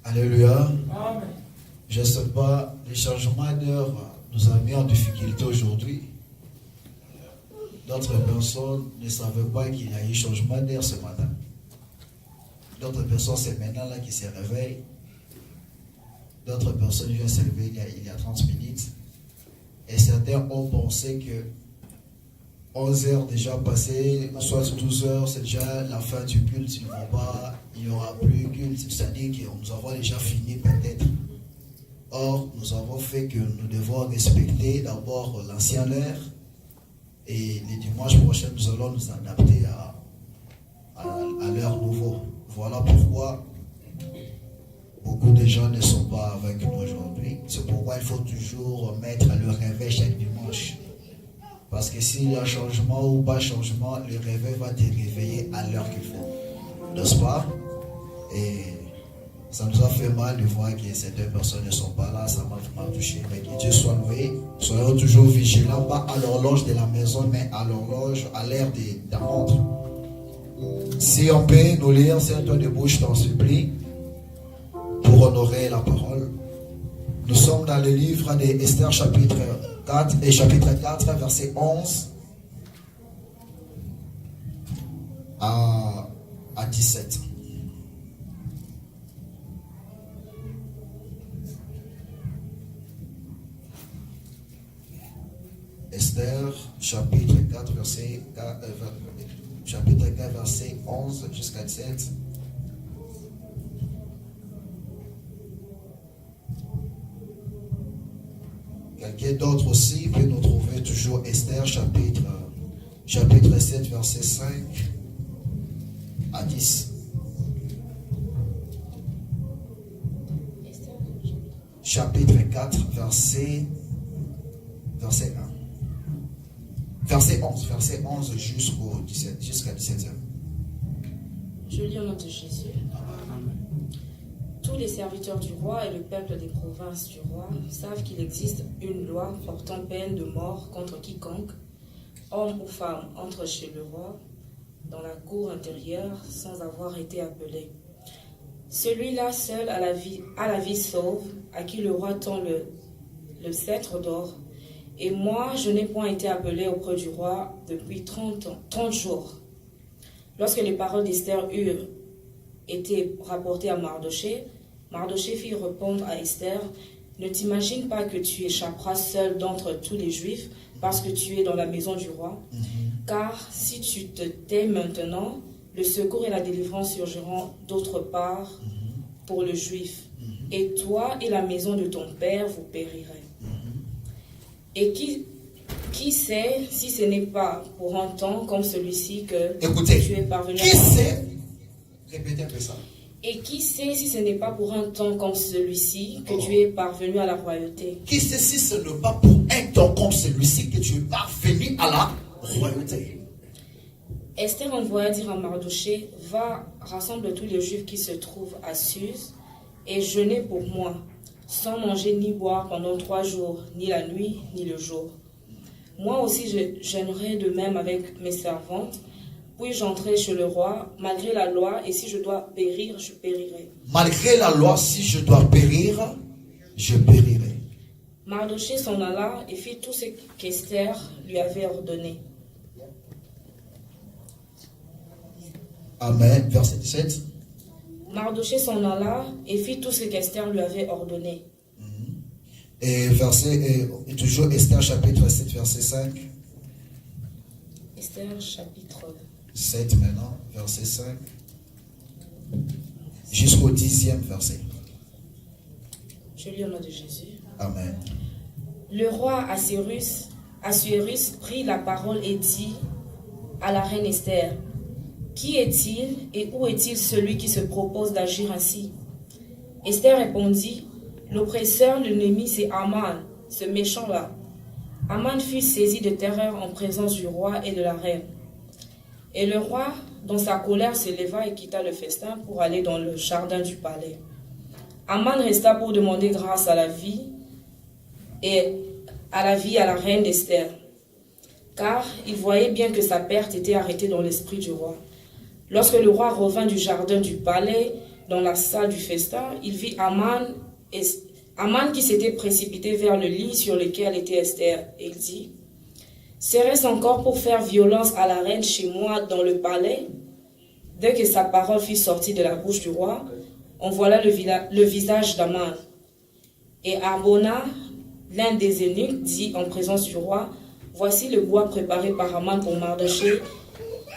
Alléluia. Amen. Je ne sais pas, les changements d'heure nous a mis en difficulté aujourd'hui. D'autres personnes ne savaient pas qu'il y a eu changement d'heure ce matin. D'autres personnes, c'est maintenant là qui se réveillent. D'autres personnes viennent se réveiller il y a 30 minutes. Et certains ont pensé que 11 heures déjà passées, soit 12 heures, c'est déjà la fin du culte. Il n'y aura plus de culte. C'est-à-dire que nous avons déjà fini peut-être. Or, nous avons fait que nous devons respecter d'abord l'ancienne heure. Et les dimanches prochains, nous allons nous adapter à l'heure nouveau. Voilà pourquoi beaucoup de gens ne sont pas avec nous aujourd'hui. C'est pourquoi il faut toujours mettre le réveil chaque dimanche. Parce que s'il y a changement ou pas changement, le réveil va te réveiller à l'heure qu'il faut. N'est-ce pas? Et ça nous a fait mal de voir que certaines personnes ne sont pas là. Ça m'a touché. Mais que Dieu soit loué. Soyons toujours vigilants, pas à l'horloge de la maison, mais à l'horloge, à l'heure de la montre. Si on peut nous lire, c'est un tour de bouche, t'en supplie, pour honorer la parole. Nous sommes dans le livre d'Esther, chapitre 4 et chapitre 4, verset 11 à 17. Esther, chapitre 4, verset 11 jusqu'à 17. Quelqu'un d'autre aussi peut nous trouver toujours Esther, chapitre 7, verset 5 à 10. Chapitre 4, verset 1. Verset 11 jusqu'à 17. Je lis au nom de Jésus. Tous les serviteurs du roi et le peuple des provinces du roi savent qu'il existe une loi portant peine de mort contre quiconque, homme ou femme, entre chez le roi, dans la cour intérieure, sans avoir été appelé. Celui-là seul a la vie sauve, à qui le roi tend le sceptre d'or. Et moi, je n'ai point été appelé auprès du roi depuis 30 jours. Lorsque les paroles d'Esther eurent été rapportées à Mardoché, Mardoché fit répondre à Esther, « Ne t'imagine pas que tu échapperas seul d'entre tous les Juifs parce que tu es dans la maison du roi. Car si tu te tais maintenant, le secours et la délivrance surgiront d'autre part pour le Juif. Et toi et la maison de ton père, vous périrez. Et qui sait si ce n'est pas pour un temps comme celui-ci que tu es parvenu à... Qui sait? Répétez un peu ça. Et qui sait si ce n'est pas pour un temps comme celui-ci que tu es parvenu à la royauté? Qui sait si ce n'est pas pour un temps comme celui-ci que tu es parvenu à la royauté? Esther envoya dire à Mardoché, va, rassemble tous les Juifs qui se trouvent à Suse et jeûnez pour moi, sans manger ni boire pendant 3 jours, ni la nuit, ni le jour. Moi aussi je jeûnerai de même avec mes servantes, puis j'entrerai chez le roi, malgré la loi, et si je dois périr, je périrai. Malgré la loi, si je dois périr, je périrai. Mardoché s'en alla et fit tout ce qu'Esther lui avait ordonné. Amen. Verset 17. Mardoché s'en alla et fit tout ce qu'Esther lui avait ordonné. Et toujours Esther chapitre 7, verset 5. Esther chapitre 7 maintenant, verset 5. Jusqu'au 10e verset. Je lis au nom de Jésus. Amen. Le roi Assuérus prit la parole et dit à la reine Esther, qui est-il et où est-il celui qui se propose d'agir ainsi? Esther répondit, l'oppresseur, l'ennemi, c'est Aman, ce méchant-là. Aman fut saisi de terreur en présence du roi et de la reine. Et le roi, dans sa colère, se leva et quitta le festin pour aller dans le jardin du palais. Aman resta pour demander grâce à la vie à la reine d'Esther, car il voyait bien que sa perte était arrêtée dans l'esprit du roi. Lorsque le roi revint du jardin du palais, dans la salle du festin, il vit Aman qui s'était précipité vers le lit sur lequel était Esther. Et il dit, « Serait-ce encore pour faire violence à la reine chez moi dans le palais ?» Dès que sa parole fut sortie de la bouche du roi, on voila le visage d'Aman. Et Arbona, l'un des eunuques, dit en présence du roi, « Voici le bois préparé par Aman pour Mardochée,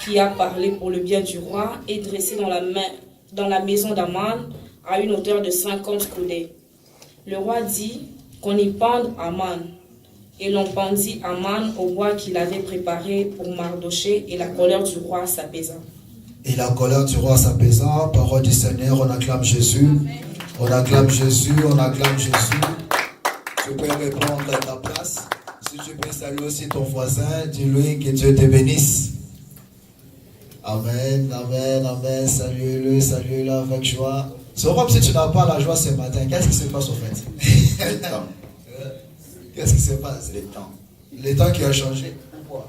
qui a parlé pour le bien du roi, et dressé dans la maison d'Aman à une hauteur de 50 coudées. » Le roi dit qu'on y pende Aman. Et l'on pendit Aman au bois qu'il avait préparé pour Mardochée, et la colère du roi s'apaisa. Et la colère du roi s'apaisa. Parole du Seigneur, on acclame Jésus. On acclame Jésus, on acclame Jésus. Tu peux répondre à ta place. Si tu peux saluer aussi ton voisin, dis-lui que Dieu te bénisse. Amen, amen, amen. Saluez-le avec joie. Sorom, si tu n'as pas la joie ce matin, qu'est-ce qui se passe au fait? Le temps. Qu'est-ce qui se passe? Le temps. Le temps qui a changé. Pourquoi?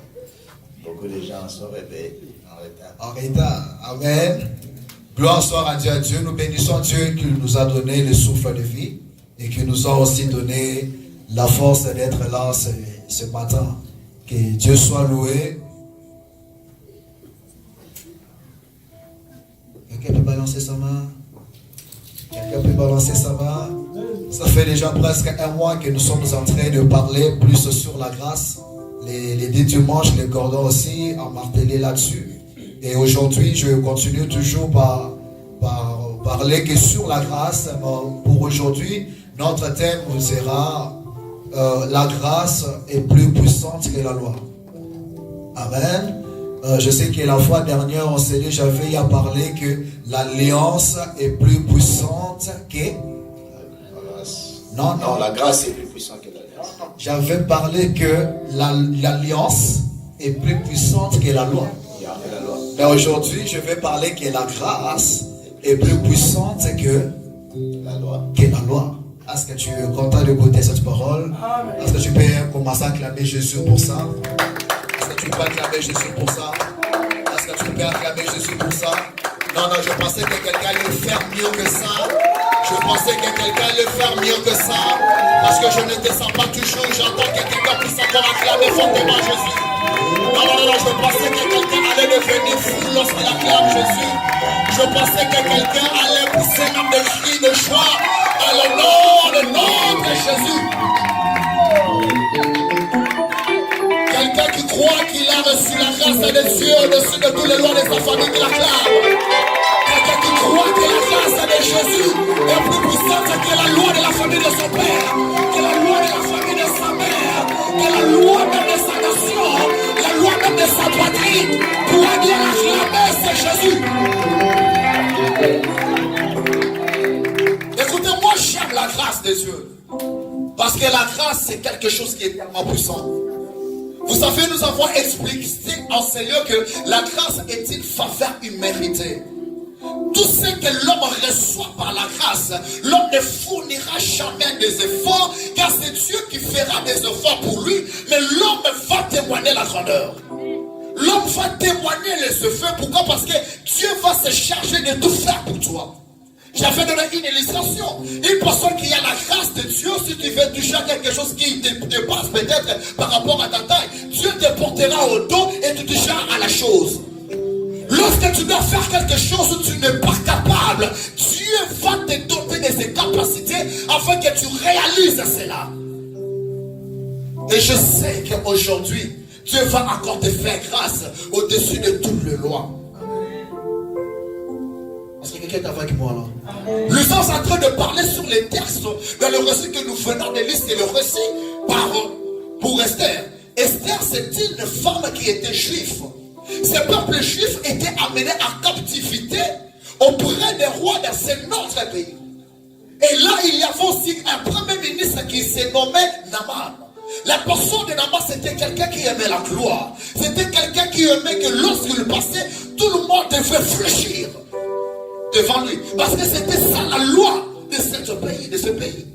Beaucoup de gens sont réveillés en retard. En retard. Amen. Gloire soit rendue à Dieu. Nous bénissons Dieu qui nous a donné le souffle de vie et qui nous a aussi donné la force d'être là ce matin. Que Dieu soit loué. Quelqu'un peut balancer sa main? Quelqu'un peut balancer sa main? Ça fait déjà presque un mois que nous sommes en train de parler plus sur la grâce. Les 10 dimanches, les cordons aussi, à marteler là-dessus. Et aujourd'hui, je continue toujours par parler que sur la grâce. Pour aujourd'hui, notre thème sera la grâce est plus puissante que la loi. Amen. Je sais que la fois dernière, on s'est déjà fait à parler que l'alliance est plus puissante que... Non, la grâce est plus puissante que l'alliance. J'avais parlé que l'alliance est plus puissante que la loi. Mais aujourd'hui, je vais parler que la grâce est plus puissante que la loi. Est-ce que tu es content d'écouter cette parole? Est-ce que tu peux commencer à acclamer Jésus pour ça? Est-ce que tu peux acclamer Jésus pour ça? Est-ce que tu peux acclamer Jésus pour ça? Non, je pensais que quelqu'un allait faire mieux que ça. Je pensais que quelqu'un allait faire mieux que ça. Parce que je ne descends pas toujours. J'entends que quelqu'un puisse encore acclamer fortement Jésus. Non, je pensais que quelqu'un allait devenir fou lorsqu'il acclame Jésus. Je pensais que quelqu'un allait pousser même des cris de joie à le nom de Jésus. Quelqu'un qui croit qu'il a reçu la grâce de Dieu au-dessus de toutes les lois de sa famille qui l'acclame. Quelqu'un qui croit que la grâce de Jésus est plus puissante que la loi de la famille de son père, que la loi de la famille de sa mère, que la loi même de sa nation, la loi même de sa patrie. Pour bien l'acclamer, c'est Jésus. Écoutez, moi j'aime la grâce de Dieu. Parce que la grâce, c'est quelque chose qui est tellement puissant. Vous savez, nous avons expliqué, enseigné que la grâce est une faveur imméritée. Tout ce que l'homme reçoit par la grâce, l'homme ne fournira jamais des efforts, car c'est Dieu qui fera des efforts pour lui, mais l'homme va témoigner la grandeur. L'homme va témoigner les efforts. Pourquoi? Parce que Dieu va se charger de tout faire pour toi. J'avais donné une illustration. Une personne qui a la grâce de Dieu, si tu veux toucher à quelque chose qui te dépasse peut-être par rapport à ta taille, Dieu te portera au dos et tu toucheras à la chose. Lorsque tu dois faire quelque chose où tu n'es pas capable, Dieu va te doter de ses capacités afin que tu réalises cela. Et je sais qu'aujourd'hui, Dieu va encore te faire grâce au-dessus de toutes les lois. Est-ce que quelqu'un est avec moi là? Nous sommes en train de parler sur les textes dans le récit que nous venons de lire, c'est le récit pour Esther. Esther, c'est une femme qui était juive. Ce peuple juif était amené en captivité auprès des rois de notre pays. Et là, il y avait aussi un premier ministre qui s'est nommé Naaman. La personne de Naaman, c'était quelqu'un qui aimait la gloire. C'était quelqu'un qui aimait que lorsqu'il passait, tout le monde devait fléchir devant lui. Parce que c'était ça la loi de ce pays.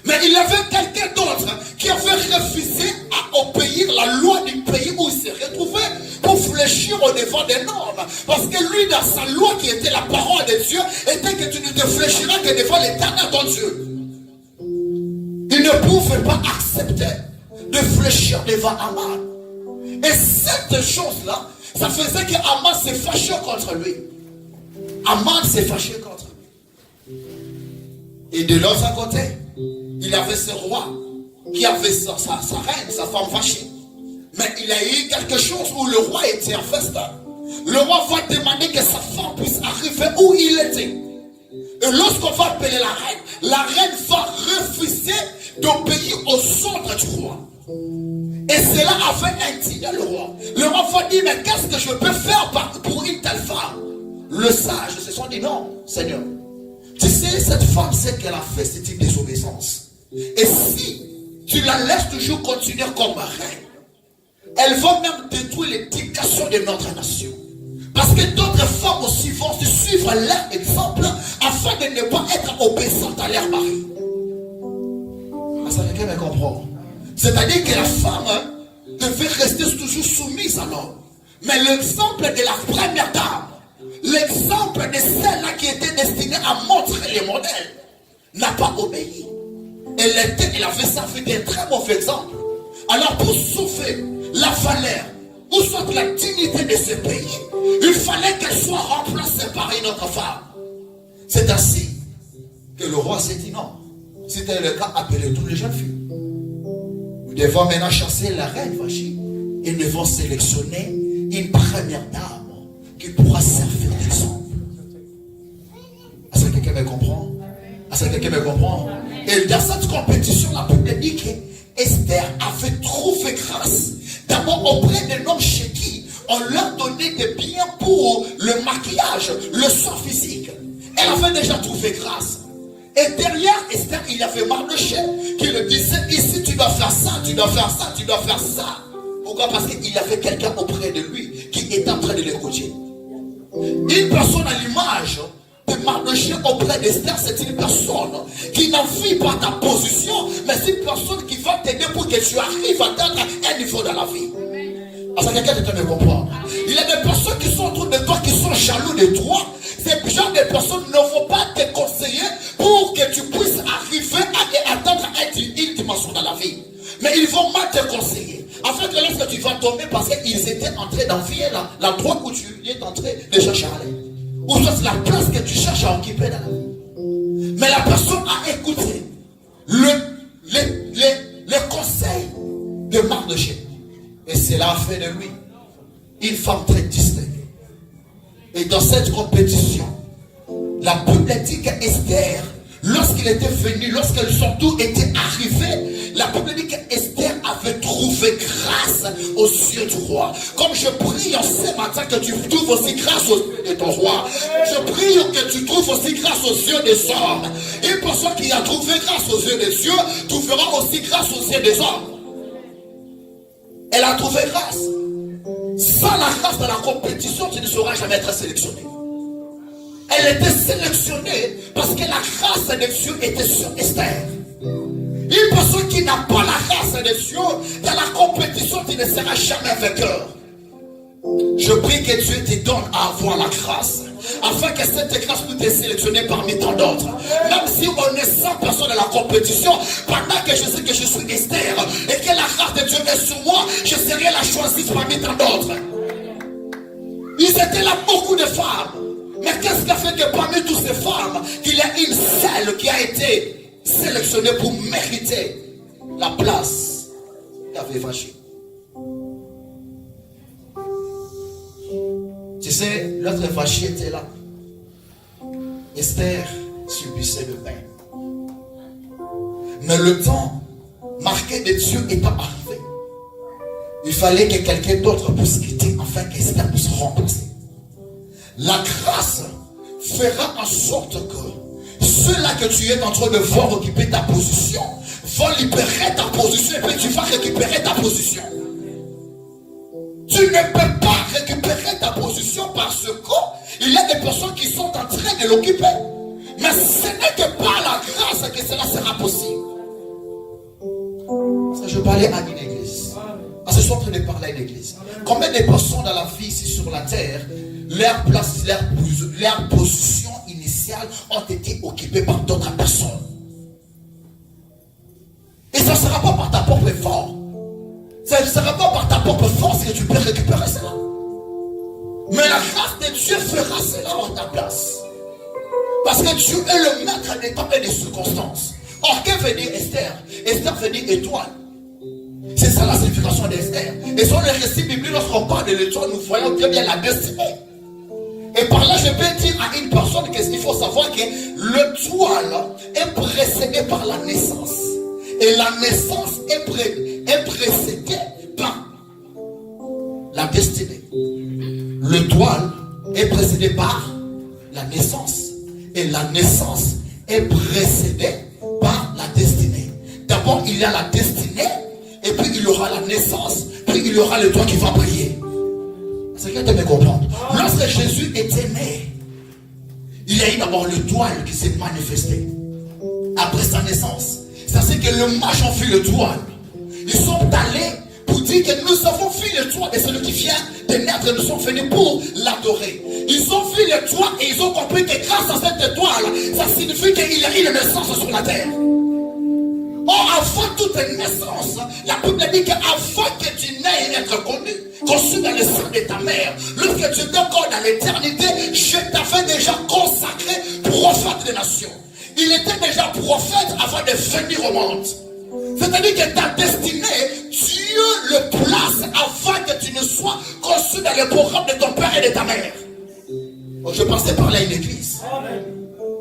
Mais il y avait quelqu'un d'autre qui avait refusé à obéir la loi du pays où il s'est retrouvé. pour fléchir au devant des normes. Parce que lui, dans sa loi qui était la parole de Dieu, était que tu ne te fléchiras que devant l'Éternel ton Dieu. Il ne pouvait pas accepter de fléchir devant Aman. Et cette chose-là, ça faisait que Aman s'est fâché contre lui. Aman s'est fâché contre lui. Et de l'autre côté, il avait ce roi qui avait sa reine, sa femme fâchée. Mais il a eu quelque chose où le roi était en festin. Le roi va demander que sa femme puisse arriver où il était. Et lorsqu'on va appeler la reine va refuser d'obéir aux ordres du roi. Et cela avait indigné le roi. Le roi va dire, mais qu'est-ce que je peux faire pour une telle femme? Le sage se sont dit, non, Seigneur. Tu sais, cette femme sait qu'elle a fait ce type de désobéissance. Et si tu la laisses toujours continuer comme reine, elle va même détruire l'éducation de notre nation. Parce que d'autres femmes aussi vont suivre leur exemple afin de ne pas être obéissantes à leur mari. Ça quelqu'un me comprend. C'est-à-dire que la femme devait rester toujours soumise à l'homme. Mais l'exemple de la première dame, l'exemple de celle-là qui était destinée à montrer les modèles, n'a pas obéi. Elle avait servi d'un très mauvais exemple. Alors pour sauver la valeur, ou soit la dignité de ce pays, il fallait qu'elle soit remplacée par une autre femme. C'est ainsi que le roi s'est dit non. C'était le cas, appelez tous les jeunes filles. Nous devons maintenant chasser la reine fâchée et nous devons sélectionner une première dame qui pourra servir d'exemple. Est-ce que quelqu'un me comprend? Est-ce que quelqu'un me comprend? Et dans cette compétition, la Bible dit qu'Esther avait trouvé grâce. D'abord auprès d'un homme chez qui on leur donnait des biens pour le maquillage, le soin physique. Elle avait déjà trouvé grâce. Et derrière Esther, il y avait Mardochée qui le disait, ici tu dois faire ça, tu dois faire ça, tu dois faire ça. Pourquoi? Parce qu'il y avait quelqu'un auprès de lui qui était en train de l'écouter. Une personne à l'image de Mardochée auprès d'Esther, c'est une personne qui n'envie pas ta position, mais c'est une personne qui va t'aider pour que tu arrives à atteindre un niveau dans la vie. Est-ce que quelqu'un peut me comprendre? Il y a des personnes qui sont autour de toi, qui sont jaloux de toi. Ces genre de personnes ne vont pas te conseiller pour que tu puisses arriver à atteindre une dimension dans la vie. Mais ils vont mal te conseiller. Afin que lorsque tu vas tomber, parce qu'ils étaient en train d'envier la droite où tu es en train de chercher à aller. Ou soit c'est la place que tu cherches à occuper dans la vie. Mais la personne a écouté les conseils de Mardochée. Et cela a fait de lui une femme très distinguée. Et dans cette compétition, la Bible dit qu'Esther, lorsqu'il était venu, lorsque son tour était arrivé, la Bible dit qu'Esther avait trouvé grâce aux yeux du roi. Comme je prie en ce matin que tu trouves aussi grâce aux yeux de ton roi. Je prie que tu trouves aussi grâce aux yeux des hommes. Une personne qui a trouvé grâce aux yeux des cieux trouvera aussi grâce aux yeux des hommes. Elle a trouvé grâce. Sans la grâce de la compétition, tu ne sauras jamais être sélectionné. Elle était sélectionnée parce que la grâce de Dieu était sur Esther. Une personne qui n'a pas la grâce de Dieu, dans la compétition, tu ne seras jamais vainqueur. Je prie que Dieu te donne à avoir la grâce, afin que cette grâce puisse te sélectionner parmi tant d'autres. Même si on est 100 personnes dans la compétition, pendant que je sais que je suis Esther et que la grâce de Dieu est sur moi, je serai la choisie parmi tant d'autres. Ils étaient là beaucoup de femmes. Mais qu'est-ce qui a fait que parmi toutes ces femmes, qu'il y a une seule qui a été sélectionnée pour mériter la place qu'avait Vachie? Tu sais, l'autre Vachie était là. Esther subissait le bain. Mais le temps marqué de Dieu étant arrivé, il fallait que quelqu'un d'autre puisse quitter afin qu'Esther puisse remplacer. La grâce fera en sorte que ceux-là que tu es en train de voir occuper ta position vont libérer ta position et puis tu vas récupérer ta position. Tu ne peux pas récupérer ta position parce qu'il y a des personnes qui sont en train de l'occuper. Mais ce n'est que par la grâce que cela sera possible. Ça, je parlais à une église. Parce que suis en train de parler à une église. Combien de personnes dans la vie ici sur la terre, leur place, leur position initiale ont été occupées par d'autres personnes. Et ça ne sera pas par ta propre effort. Ça ne sera pas par ta propre force que tu peux récupérer cela. Mais la grâce de Dieu fera cela en ta place. Parce que Dieu est le maître des temps et des circonstances. Or, que veut dire Esther? Esther veut dire étoile. C'est ça la signification d'Esther. Et sur le récit biblique, lorsqu'on parle de l'étoile, nous voyons très bien la destinée. Et par là, je peux dire à une personne qu'il faut savoir que l'étoile est précédée par la naissance. Et la naissance est précédée par la destinée. L'étoile est précédée par la naissance. Et la naissance est précédée par la destinée. D'abord, il y a la destinée, et puis il y aura la naissance, puis il y aura l'étoile qui va briller. C'est ce que tu me comprendre. Lorsque Jésus était né, il y a eu d'abord l'étoile qui s'est manifestée. Après sa naissance. C'est-à-dire que le mage ont vu l'étoile. Ils sont allés pour dire que nous avons vu l'étoile de celui qui vient de naître, nous sommes venus pour l'adorer. Ils ont vu l'étoile et ils ont compris que grâce à cette étoile, ça signifie qu'il y a une naissance sur la terre. Or, avant toute naissance, la Bible dit qu'avant que tu n'aies être connu, conçu dans le sein de ta mère, lorsque tu étais encore dans l'éternité, je t'avais déjà consacré prophète des nations. Il était déjà prophète avant de venir au monde. C'est-à-dire que ta destinée, Dieu le place avant que tu ne sois conçu dans le programme de ton père et de ta mère. Donc, je pensais parler à une église. Amen.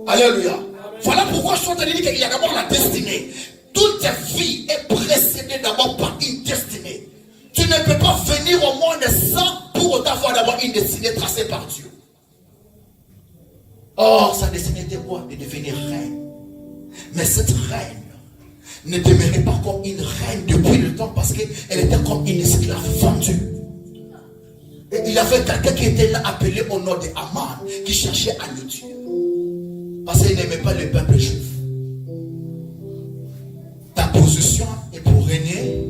Alléluia. Amen. Voilà pourquoi je suis en train de dire qu'il y a d'abord la destinée. Toute ta vie est précédée d'abord par une destinée. Tu ne peux pas venir au monde sans pour autant avoir d'abord une destinée tracée par Dieu. Or, sa destinée était quoi? De devenir reine. Mais cette reine ne demeurait pas comme une reine depuis le temps parce qu'elle était comme une esclave vendue. Et il y avait quelqu'un qui était là appelé au nom de Aman, qui cherchait à le tuer. Parce qu'il n'aimait pas le peuple juif. Ta position est pour régner,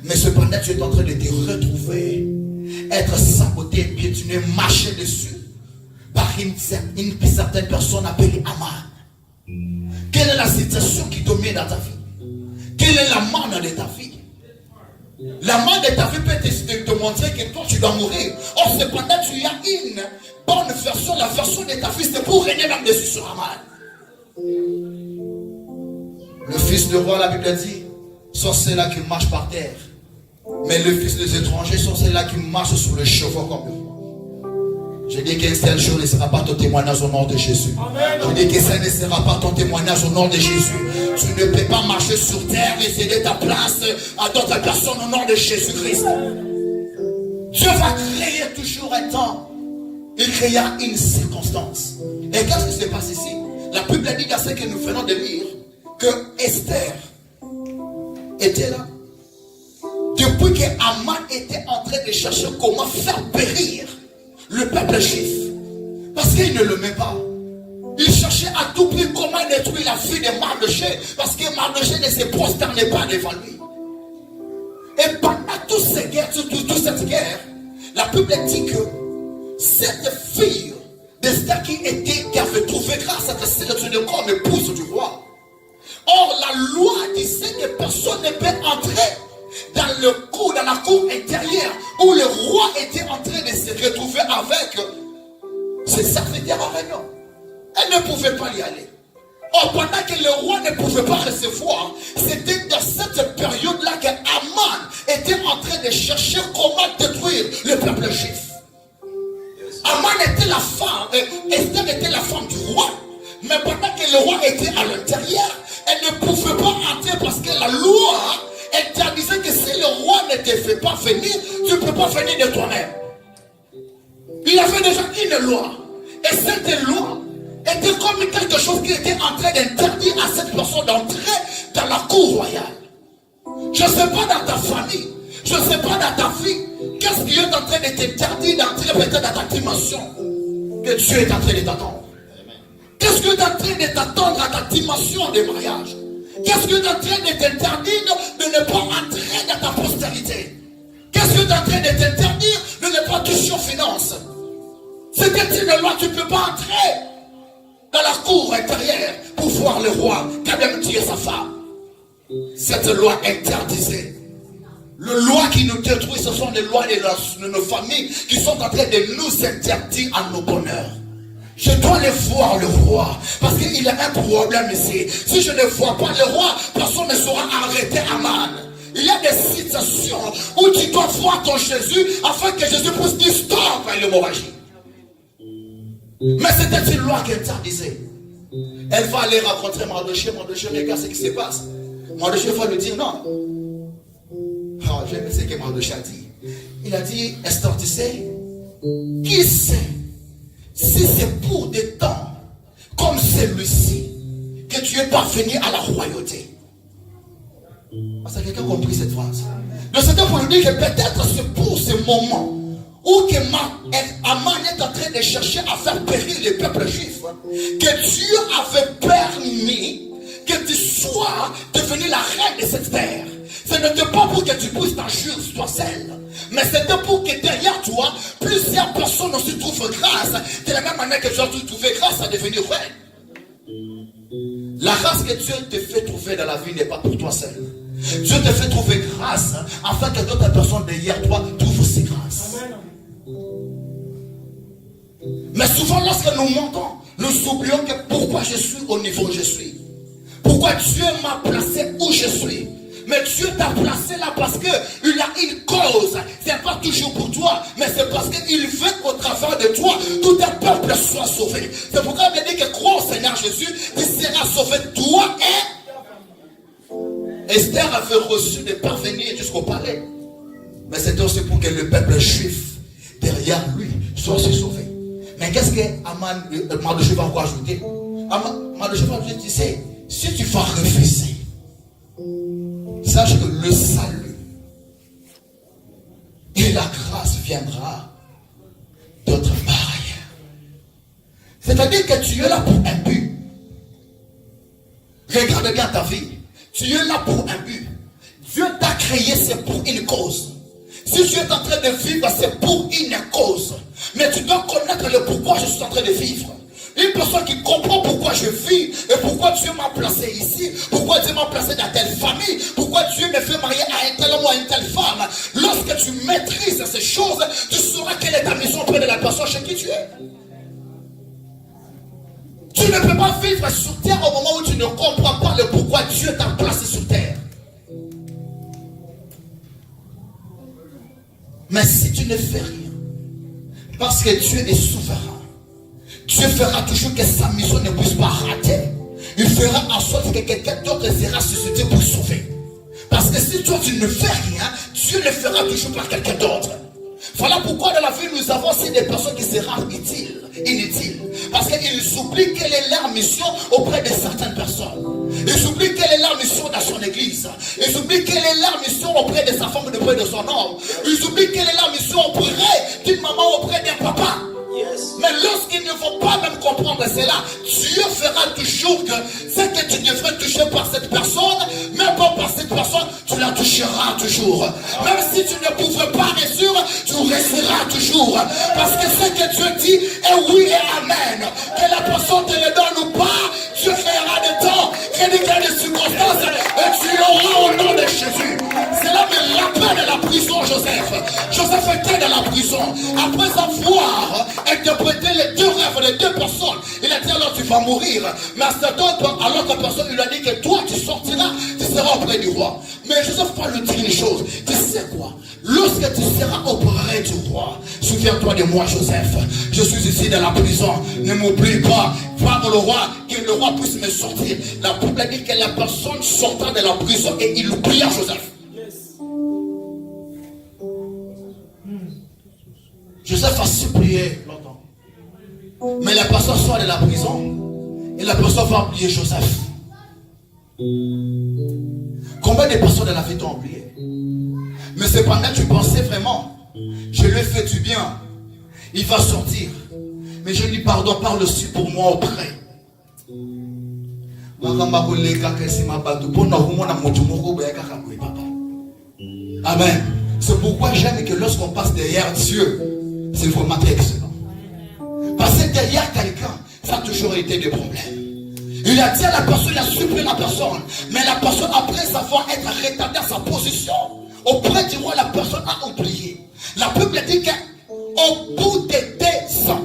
mais cependant tu es en train de te retrouver, être saboté, piétiné, marcher dessus par une certaine personne appelée Aman. Quelle est la situation qui domine dans ta vie? Quelle est la manne de ta vie? La manne de ta vie peut te montrer que toi tu dois mourir. Or cependant tu as une bonne version, la version de ta vie c'est pour régner même dessus sur Aman. Le fils du roi, la Bible dit, sont ceux-là qui marchent par terre. Mais le fils des étrangers sont ceux-là qui marchent sur les chevaux comme le roi. Je dis qu'un seul jour ne sera pas ton témoignage au nom de Jésus. Amen. Je dis que ça ne sera pas ton témoignage au nom de Jésus. Tu ne peux pas marcher sur terre et céder ta place à d'autres personnes au nom de Jésus-Christ. Dieu va créer toujours un temps. Il créa une circonstance. Et qu'est-ce qui se passe ici? La Bible dit dans ce que nous venons de lire que Esther était là. Depuis que Aman était en train de chercher comment faire périr le peuple juif. Parce qu'il ne le met pas. Il cherchait à tout prix comment détruire la fille de Mardochée. Parce que Mardochée ne se prosternait pas devant lui. Et pendant toute cette guerre, la Bible dit que cette fille d'Esther qui avait trouvé grâce à cette sélection comme épouse du roi. Or, la loi disait que personne ne peut entrer dans la cour intérieure où le roi était en train de se retrouver avec ses serviteurs en réunion. Elle ne pouvait pas y aller. Or, pendant que le roi ne pouvait pas recevoir, c'était dans cette période-là que Aman était en train de chercher comment détruire le peuple juif. Aman était la femme, Esther était la femme du roi. Mais pendant que le roi était à l'intérieur, elle ne pouvait pas entrer parce que la loi interdisait que si le roi ne te fait pas venir, tu ne peux pas venir de toi-même. Il avait déjà une loi. Et cette loi était comme quelque chose qui était en train d'interdire à cette personne d'entrer dans la cour royale. Je ne sais pas dans ta famille, je ne sais pas dans ta vie, qu'est-ce qui est en train de t'interdire d'entrer peut-être dans ta dimension que Dieu est en train de t'attendre. Qu'est-ce que tu es en train de t'attendre à ta dimension de mariage? Qu'est-ce que tu es en train de t'interdire de ne pas entrer dans ta postérité? Qu'est-ce que tu es en train de t'interdire de ne pas toucher aux finances? C'était une loi, tu ne peux pas entrer dans la cour intérieure pour voir le roi, quand même tuer sa femme. Cette loi interdisait. Les lois qui nous détruisent, ce sont les lois de nos familles qui sont en train de nous interdire à nos bonheurs. Je dois aller voir le roi, parce qu'il y a un problème ici. Si je ne vois pas le roi, personne ne saura arrêter Aman. Il y a des situations où tu dois voir ton Jésus afin que Jésus puisse dire stop à l'hémorragie. Mais c'était une loi qui interdisait. Elle va aller rencontrer Mardochée. Mardochée, regarde ce qui se passe. Mardochée va lui dire non. Oh, j'aime ce que Mardochée a dit. Il a dit, Esther, tu sais, qui sait si c'est pour des temps comme celui-ci que tu es parvenu à la royauté? Parce que quelqu'un a compris cette phrase. Donc c'était pour lui dire que peut-être c'est pour ce moment où que Aman est en train de chercher à faire périr le peuple juif, que Dieu avait permis que tu sois devenu la reine de cette terre. Ce n'était pas pour que tu puisses t'enfuir toi seul, mais c'était pour que derrière toi, plusieurs personnes aussi trouvent grâce, de la même manière que tu as trouvé grâce à devenir reine. La grâce que Dieu te fait trouver dans la vie n'est pas pour toi seul. Dieu te fait trouver grâce afin que d'autres personnes derrière toi trouvent aussi grâce. Mais souvent lorsque nous montons, nous oublions que pourquoi je suis au niveau où je suis. Pourquoi Dieu m'a placé où je suis. Mais Dieu t'a placé là parce qu'il a une cause. Ce n'est pas toujours pour toi, mais c'est parce qu'il veut qu'au travers de toi, tout un peuple soit sauvé. C'est pourquoi il dit que crois au Seigneur Jésus, tu seras sauvé toi et Esther avait reçu de parvenir jusqu'au palais. Mais c'était aussi pour que le peuple juif derrière lui soit aussi sauvé. Mais qu'est-ce que Mardochée va encore ajouter? Mardochée va ajouter, tu sais, si tu vas refuser, sache que le salut et la grâce viendra d'autre part. C'est-à-dire que tu es là pour un but. Regarde bien ta vie. Tu es là pour un but. Dieu t'a créé, c'est pour une cause. Si tu es en train de vivre, c'est pour une cause. Mais tu dois connaître le pourquoi je suis en train de vivre. Une personne qui comprend pourquoi je vis et pourquoi Dieu m'a placé ici, pourquoi Dieu m'a placé dans telle famille, pourquoi Dieu me fait marier à un tel homme ou à une telle femme. Lorsque tu maîtrises ces choses, tu sauras quelle est ta mission auprès de la personne chez qui tu es. Tu ne peux pas vivre sur terre au moment où tu ne comprends pas le pourquoi Dieu t'a placé sur terre. Mais si tu ne fais rien, parce que Dieu est souverain, Dieu fera toujours que sa mission ne puisse pas rater. Il fera en sorte que quelqu'un d'autre sera suscité pour sauver. Parce que si toi tu ne fais rien, Dieu le fera toujours par quelqu'un d'autre. Voilà pourquoi dans la vie nous avons aussi des personnes qui seront inutiles. Parce qu'ils oublient quelle est leur mission auprès de certaines personnes. Ils oublient quelle est leur mission dans son église. Ils oublient quelle est leur mission auprès de sa femme, auprès de son homme. Ils oublient quelle est leur mission auprès d'une maman, auprès d'un papa. Mais lorsqu'ils ne vont pas même comprendre cela, Dieu fera toujours que ce que tu devrais toucher par cette personne, même pas par cette personne, tu la toucheras toujours. Même si tu ne pouvais pas réussir, tu réussiras toujours. Parce que ce que Dieu dit est oui et amen. Que la personne te le donne ou pas, Dieu fera de temps, que des circonstances, et tu l'auras au nom de Jésus. Cela me rappelle la prison, Joseph. Joseph était dans la prison. Après avoir interprété les deux rêves des deux personnes, il a dit alors tu vas mourir. Mais à l'autre personne, il a dit que toi tu sortiras, tu seras auprès du roi. Mais Joseph va lui dire une chose. Tu sais quoi? Lorsque tu seras auprès du roi, souviens-toi de moi, Joseph. Je suis ici dans la prison. Ne m'oublie pas. Va au roi, que le roi puisse me sortir. La Bible dit que la personne sortant de la prison et il oublia Joseph. Joseph a supplié longtemps. Mais la personne sort de la prison et la personne va oublier Joseph. Combien de personnes de la vie t'ont oublié? Mais cependant tu pensais vraiment, je lui ai fait du bien, il va sortir. Mais je lui pardon, parle aussi pour moi auprès. Amen. C'est pourquoi j'aime que lorsqu'on passe derrière Dieu, c'est vraiment très excellent. Passer derrière quelqu'un, ça a toujours été des problèmes. Il a dit à la personne, il a supprimé la personne. Mais la personne, après savoir être rétablie à sa position, auprès du roi, la personne a oublié. La Bible dit qu'au bout des 2 ans,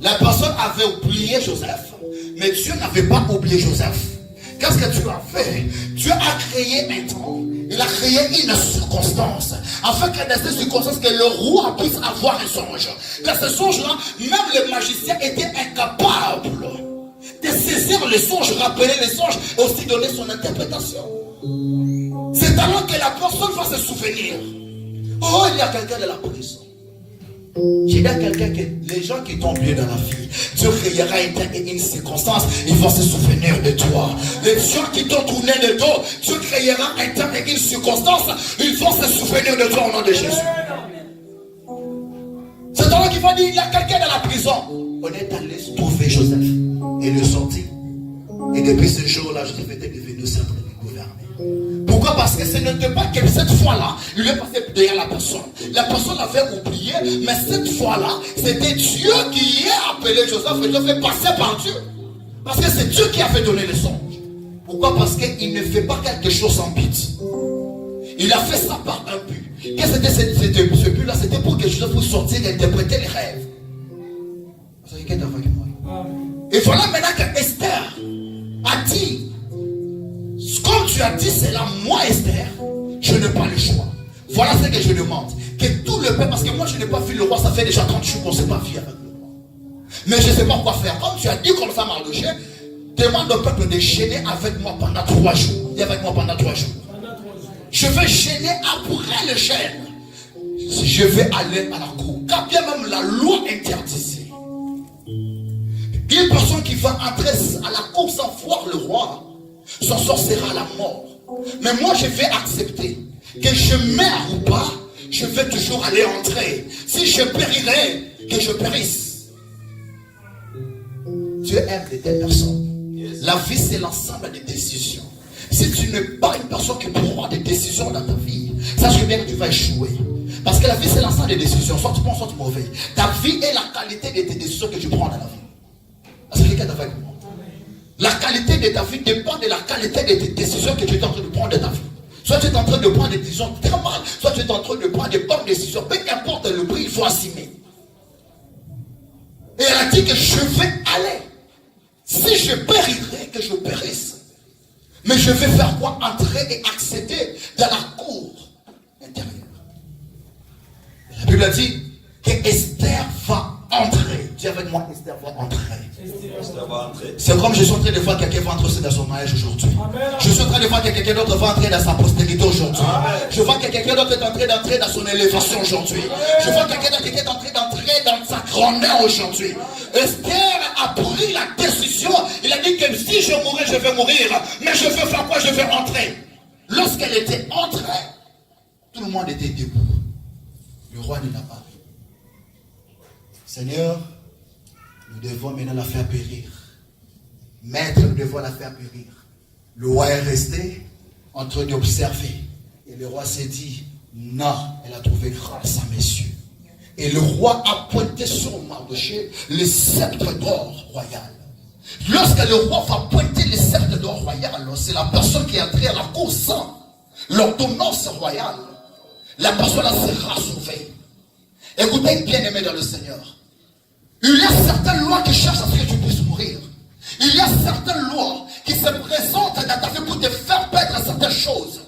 la personne avait oublié Joseph. Mais Dieu n'avait pas oublié Joseph. Qu'est-ce que Dieu a fait? Dieu a créé un temps. Il a créé une circonstance. Afin que dans cette circonstance, que le roi puisse avoir un songe. Dans ce songe-là, même les magiciens étaient incapables de saisir le songe, rappeler le songe et aussi donner son interprétation. C'est alors que la personne va se souvenir. Oh, il y a quelqu'un de la prison. J'ai dit à quelqu'un que les gens qui t'ont oublié dans la vie, Dieu créera une circonstance, ils vont se souvenir de toi. Les gens qui t'ont tourné le dos, Dieu créera un temps et une circonstance, ils vont se souvenir de toi au nom de Jésus. C'est alors qu'il va dire, il y a quelqu'un dans la prison. On est allé trouver Joseph et le sortir. Et depuis ce jour-là, Joseph était devenu centre du gouvernement. Pourquoi? Parce que ce n'était pas que cette fois-là, il est passé derrière la personne. La personne l'avait oublié, mais cette fois-là, c'était Dieu qui a appelé Joseph et Joseph fait passer par Dieu. Parce que c'est Dieu qui a fait donner le songe. Pourquoi? Parce qu'il ne fait pas quelque chose sans but. Il a fait ça par un but. Qu'est-ce que c'était ce but-là? C'était pour que Joseph puisse sortir et interpréter les rêves. Vous savez quelqu'un avec moi? Et voilà maintenant que Esther a dit, comme tu as dit, c'est là, moi Esther, je n'ai pas le choix. Voilà ce que je demande. Que tout le peuple, parce que moi je n'ai pas vu le roi, ça fait déjà 30 jours qu'on ne s'est pas vu avec le roi. Mais je ne sais pas quoi faire. Comme tu as dit comme ça, Mardoché, demande au peuple de gêner avec moi pendant 3 jours. Dis avec moi pendant 3 jours. Je vais gêner après le gêne. Je vais aller à la cour. Car bien même la loi interdisait. Une personne qui va entrer à la cour sans voir le roi, son sort sera la mort. Mais moi je vais accepter que je meurs ou pas, je vais toujours aller entrer. Si je périrai, que je périsse. Dieu aime de telles personnes. La vie c'est l'ensemble des décisions. Si tu n'es pas une personne qui prend des décisions dans ta vie, sache bien que tu vas échouer. Parce que la vie c'est l'ensemble des décisions, soit tu bon, soit tu mauvais. Ta vie est la qualité de tes décisions que tu prends dans la vie. Est-ce que quelqu'un est avec moi? La qualité de ta vie dépend de la qualité de tes décisions que tu es en train de prendre de ta vie. Soit tu es en train de prendre des décisions très mal, soit tu es en train de prendre des bonnes décisions. Peu importe le prix, il faut assumer. Et elle a dit que je vais aller. Si je périrai, que je périsse. Mais je vais faire quoi? Entrer et accéder dans la cour intérieure. La Bible a dit que Esther va entrer. Dis avec moi, Esther va entrer. C'est comme je suis en train de voir quelqu'un va entrer dans son mariage aujourd'hui. Je suis en train de voir que quelqu'un d'autre va entrer dans sa postérité aujourd'hui. Je vois que quelqu'un d'autre est en train d'entrer dans son élévation aujourd'hui. Je vois quelqu'un d'autre qui est en train d'entrer dans sa grandeur aujourd'hui. Esther a pris la décision. Il a dit que si je mourais, je vais mourir. Mais je veux faire quoi? Je vais entrer. Lorsqu'elle était entrée, tout le monde était debout. Le roi ne l'a pas vu. Seigneur, nous devons maintenant la faire périr. Maître, nous devons la faire périr. Le roi est resté en train d'observer. Et le roi s'est dit, non, elle a trouvé grâce à mes yeux. Et le roi a pointé sur Mardoché le sceptre d'or royal. Lorsque le roi va pointer le sceptre d'or royal, c'est la personne qui est entrée à la cour sans l'ordonnance royale. La personne sera sauvée. Écoutez, bien-aimé dans le Seigneur. Il y a certaines lois qui cherchent à ce que tu puisses mourir. Il y a certaines lois qui se présentent dans ta vie pour te faire perdre certaines choses.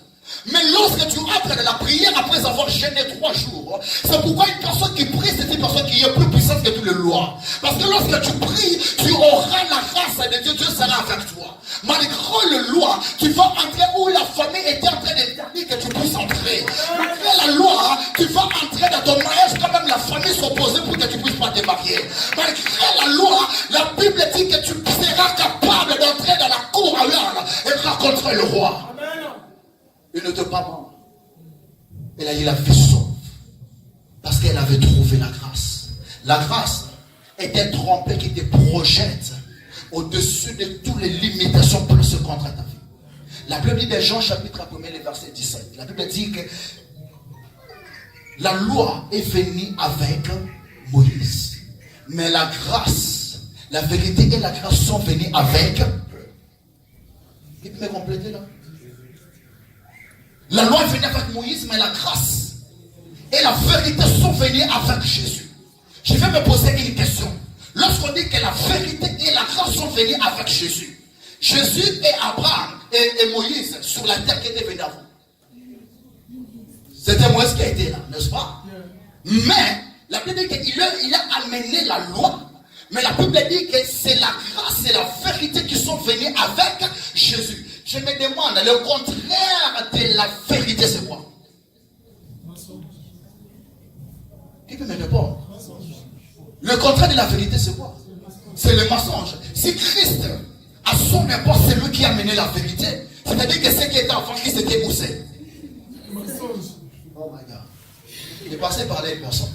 Mais lorsque tu entres dans la prière après avoir gêné 3 jours, c'est pourquoi une personne qui prie, c'est une personne qui est plus puissante que toutes les lois. Parce que lorsque tu pries, tu auras la grâce de Dieu, Dieu sera avec toi. Malgré les lois, tu vas entrer où la famille était en train d'interdire que tu puisses entrer. Malgré la loi, tu vas entrer dans ton mariage quand même la famille s'opposait pour que tu ne puisses pas te marier. Malgré la loi, la Bible dit que tu seras capable d'entrer dans la cour alors et rencontrer le roi. Il ne te pas mort. Elle a eu la vie sauve. Parce qu'elle avait trouvé la grâce. La grâce est un trompé qui te projette au-dessus de toutes les limitations placées contre ta vie. La Bible dit de Jean chapitre 1, le verset 17. La Bible dit que la loi est venue avec Moïse. Mais la grâce, la vérité et la grâce sont venues avec... Qui peut me compléter là? La loi est venue avec Moïse, mais la grâce et la vérité sont venues avec Jésus. Je vais me poser une question. Lorsqu'on dit que la vérité et la grâce sont venues avec Jésus, Jésus et Abraham et Moïse sur la terre qui étaient venus avant. C'était Moïse qui a été là, n'est-ce pas? Mais la Bible dit qu'il a amené la loi. Mais la Bible dit que c'est la grâce et la vérité qui sont venus avec Jésus. Je me demande, le contraire de la vérité, c'est quoi? Qui peut me répondre? Le contraire de la vérité, c'est quoi? C'est le mensonge. Si Christ, à son époque, c'est lui qui a amené la vérité, c'est-à-dire que ce qui était avant Christ était poussé. Oh my God. Je passais par là une personne.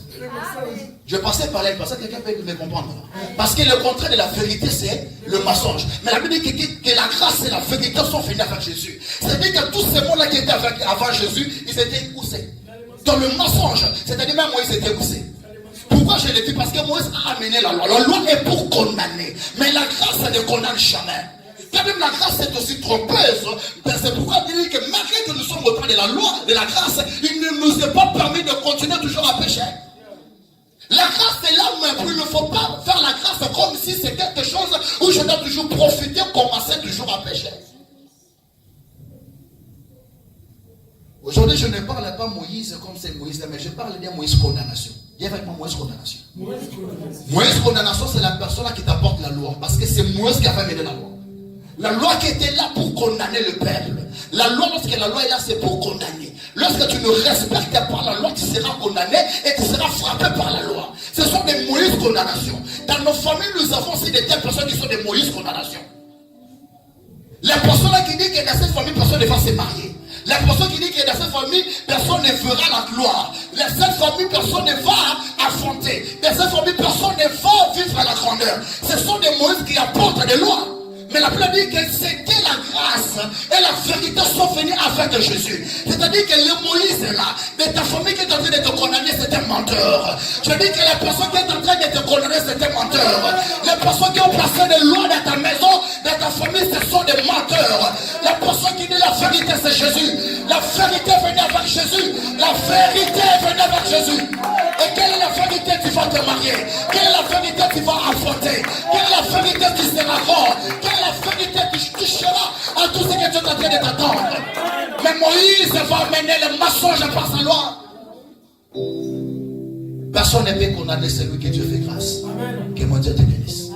Je passais par là une personne, quelqu'un peut me comprendre. Parce que le contraire de la vérité, c'est le mensonge. Mais la Bible dit que la grâce et la vérité sont venues avec Jésus. C'est-à-dire que tous ces mots-là qui étaient avant Jésus, ils étaient poussés. Dans le mensonge, c'est-à-dire même Moïse était poussé. Pourquoi je le dis? Parce que Moïse a amené la loi. La loi est pour condamner. Mais la grâce, elle ne condamne jamais. Quand même la grâce est aussi trompeuse. C'est pourquoi il dit que malgré que nous sommes au temps de la loi, de la grâce, il ne nous est pas permis de continuer toujours à pécher. La grâce est là, mais il ne faut pas faire la grâce comme si c'est quelque chose où je dois toujours profiter, commencer toujours à pécher. Aujourd'hui, je ne parle pas Moïse comme c'est Moïse, mais je parle de Moïse condamnation. Dis avec moi Moïse condamnation. Moïse condamnation, c'est la personne qui t'apporte la loi. Parce que c'est Moïse qui a fait mener la loi. La loi qui était là pour condamner le peuple. La loi, lorsque la loi est là, c'est pour condamner. Lorsque tu ne respectes pas la loi, tu seras condamné et tu seras frappé par la loi. Ce sont des Moïse condamnations. Dans nos familles, nous avons aussi des telles personnes qui sont des Moïse condamnations. Les personnes qui disent que dans cette famille, personne ne va se marier. Les personnes qui disent que dans cette famille, personne ne fera la gloire. Dans cette famille, personne ne va affronter. Dans cette famille, personne ne va vivre à la grandeur. Ce sont des Moïse qui apportent des lois. Mais la Bible dit que c'était la grâce et la vérité sont venues avec Jésus. C'est-à-dire que le Moïse est là. Mais ta famille qui est en train de te condamner, c'est un menteur. Je dis que les personnes qui sont en train de te condamner, c'est un menteur. Les personnes qui ont placé des lois dans ta maison, dans ta famille, ce sont des menteurs. La personne qui dit la vérité, c'est Jésus. La vérité est venue avec Jésus. La vérité est venue avec Jésus. Et quelle est la vérité? Tu vas te marier. Quelle est la vérité? Tu vas affronter. Quelle est la vérité? Tu seras grand. Quelle est la vérité? Tu toucheras à tout ce que tu es en train de t'attendre. Mais Moïse va amener le mensonge par sa loi. Personne ne peut condamner celui que Dieu fait grâce. Que mon Dieu te bénisse.